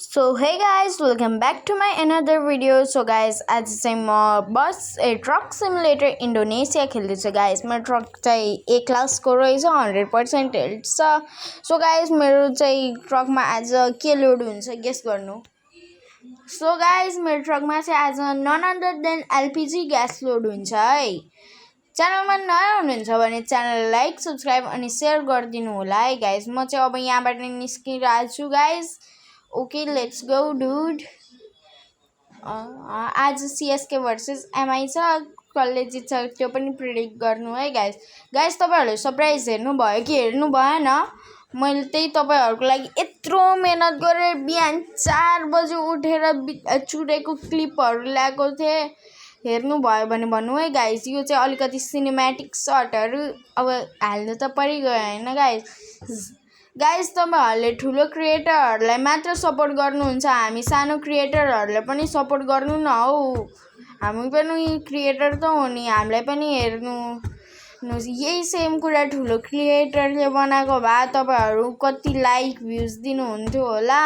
So hey guys, welcome back to my another video. So guys, आज चाहिँ म truck simulator Indonesia खेल्दैछु guys. मेरो truck चाहिँ ए क्लासको रहेछ, 100% हेल्थ छ। सो गाइस, मेरो चाहिँ ट्रकमा आज के लोड हुन्छ गेस गर्नु। सो गाइस, मेरो ट्रकमा चाहिँ आज none other than LPG gas load हुन्छ है। च्यानलमा नयाँ हुनुहुन्छ भने च्यानल लाइक सब्सक्राइब अनि सेयर गरिदिनु होला है गाइस। म चाहिँ अब यहाँबाट निस्किरहेको छु guys. Okay let's go dude. आज सीएसके भर्सेस एमआई छ, कसले जित्छ त्यो पनि प्रिडिक्ट गर्नु है गाइस। गाइस तपाईँहरूले सरप्राइज हेर्नु भयो कि हेर्नु भएन? मैले त्यही तपाईँहरूको लागि यत्रो मेहनत गरेर बिहान 4 बजे उठेर चुरेको क्लिपहरू ल्याएको थिएँ। हेर्नु भयो भने भन्नु है गाइस। यो चाहिँ अलिकति सिनेम्याटिक सर्टहरू अब हाल्नु त परिगयो हैन गाइस। गाइस तपाईहरुले ठुलो क्रिएटरहरुलाई मात्र सपोर्ट गर्नुहुन्छ, हामी सानो क्रिएटरहरुले पनि सपोर्ट गर्नु न हौ। हामी पनि क्रिएटर त हो नि, हामीलाई पनि हेर्नु। यही सेम कुरा ठुलो क्रिएटरले बनाएको भए तपाईहरु कति लाइक भ्युज दिनुहुन्थ्यो होला।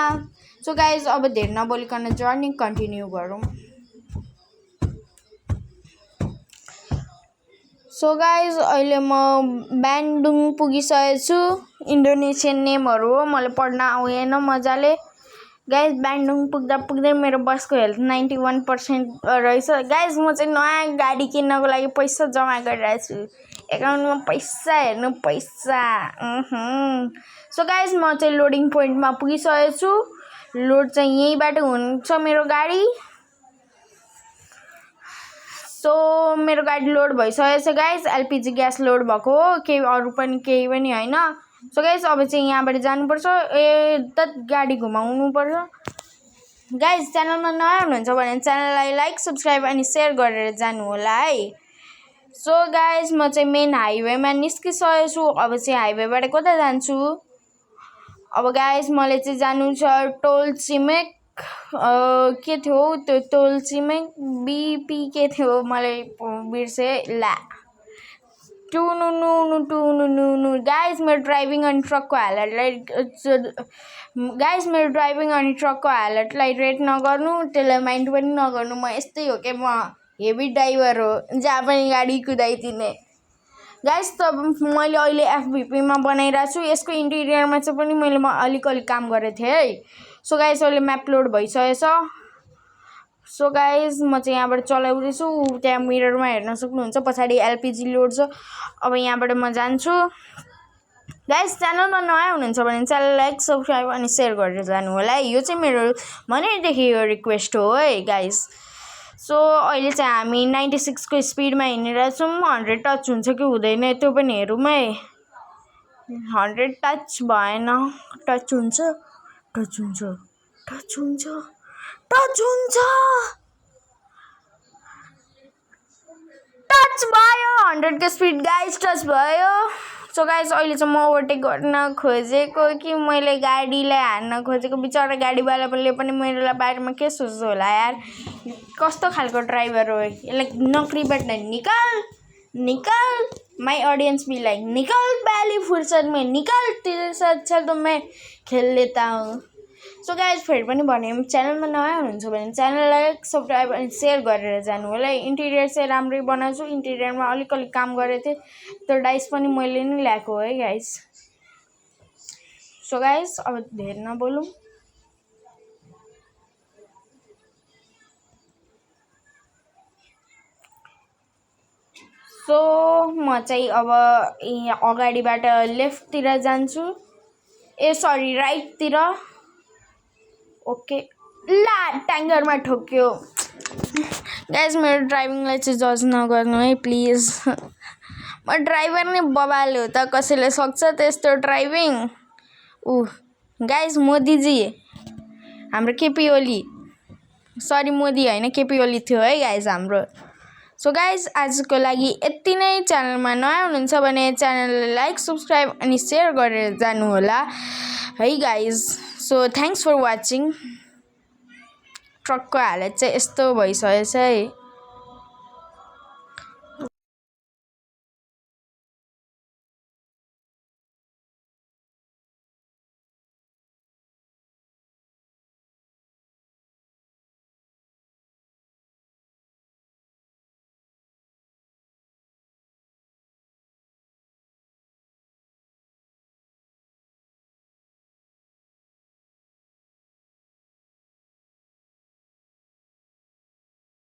सो गाइस, अब धेर नबोलिकन जर्नी कन्टिन्यू गरौँ। सो गाइस, अहिले म ब्यान्डुङ पुगिसकेको छु। इन्डोनेसियन नेमहरू हो, मलाई पढ्न आउँदैन मजाले। गाइस, ब्यान्डुङ पुग्दा पुग्दै मेरो बसको हेल्थ 91% रहेछ। गाइस, म चाहिँ नयाँ गाडी किन्नको लागि पैसा जम्मा गरिरहेको छु। एकाउन्टमा पैसा हेर्नु, पैसा। सो गाइस, म चाहिँ लोडिङ पोइन्टमा पुगिसकेको छु। लोड चाहिँ यहीँबाट हुन्छ मेरो गाडी। सो मेरो गाडी लोड भइसकेको छ गाइस। एलपीजी ग्यास लोड भएको हो, केही अरू पनि केही पनि हैन। सो गाइस, अब चाहिँ यहाँबाट जानुपर्छ। गाडी घुमाउनुपर्छ। गाइस, च्यानलमा नयाँ हुनुहुन्छ भने च्यानललाई लाइक सब्सक्राइब अनि सेयर गरेर जानु होला है। सो गाइस, म चाहिँ मेन हाइवेमा निस्किसकेको छु। अब चाहिँ हाइवेबाट कता जान्छु? अब गाइस, मैले चाहिँ जानु छ टोल छिमेक। के थियो त्यो टोल छिमेक बीपी के थियो मलाई बिर्से ला। गाइस, मेरो ड्राइभिङ अनि ट्रकको हालतलाई रेट नगर्नु, त्यसलाई माइन्ड पनि नगर्नु। म यस्तै हो के, म हेभी ड्राइभर हो, जहाँ पनि गाडी कुदाइदिने। गाइस, त मैले अहिले एफभीपीमा बनाइरहेको छु। यसको इन्टिरियरमा चाहिँ पनि मैले अलिक काम गरेको थिएँ है। सो गाइस, अहिले म्याप लोड भइसकेछ। सो गाइस, म चाहिँ यहाँबाट चलाउँदैछु। त्यहाँ मिररमा हेर्न सक्नुहुन्छ, पछाडि एलपीजी लोड छ। अब यहाँबाट म जान्छु। गाइस, च्यानलमा नयाँ हुनुहुन्छ भने च्यानल लाइक सब्सक्राइब अनि सेयर गरेर जानु होला है। यो चाहिँ मेरो मनैदेखि यो रिक्वेस्ट हो है गाइस। सो अहिले चाहिँ हामी 96 को स्पिडमा हिँडिरहेछौँ। 100 टच हुन्छ कि हुँदैन त्यो पनि हेरौँ है। 100 टच भएन। टच हुन्छ, टच हुन्छ, टच हुन्छ, टच हुन्छ, टच भयो। 100 को स्पिड गाइस, टच भयो। सो गाइस, अहिले चाहिँ म ओभरटेक गर्न खोजेको कि मैले गाडीलाई हान्न खोजेको। बिचरा गाडीवालाले पनि मेरो बारेमा के सोच्छ होला यार। कस्तो खालको ड्राइभर हो यसलाई? नौकरीबाट निकाल निकाल। माई ऑडियंस भी लाइक निकल पहली फुर्सद में, निकल, तेरे साथ अच्छा तो मैं खेल लेता हूँ। सो गाइस, फेरि पनि भने च्यानलमा नयाँ हुनुहुन्छ भने च्यानल लाइक सब्सक्राइब अनि सेयर गरेर जानु होला है। इन्टिरियर चाहिँ राम्रै बनाउँछु। इन्टिरियरमा अलिक काम गरेको थिएँ। त्यो डाइस पनि मैले नै ल्याएको है गाइस। सो गाइस, अब धेर नबोलौँ। सो म चाहिँ अब अगाडिबाट लेफ्टतिर जान्छु। सरी, राइटतिर। ओके, ला ट्याङ्गरमा ठोक्यो। गाइस, मेरो ड्राइभिङलाई चाहिँ जज नगर्नु है प्लिज। म ड्राइभर नै बबाल हो त, कसैले सक्छ त्यस्तो ड्राइभिङ? गाइस, मोदीजी, हाम्रो केपी ओली, सरी मोदी होइन केपी ओली थियो है गाइस हाम्रो। सो गाइस, आजको लागि यति नै। च्यानलमा नयाँ हुनुहुन्छ भने च्यानललाई लाइक सब्सक्राइब अनि सेयर गरेर जानु होला है guys. So thanks for watching. ट्रकको हालत चाहिँ यस्तो भइसकेछ है।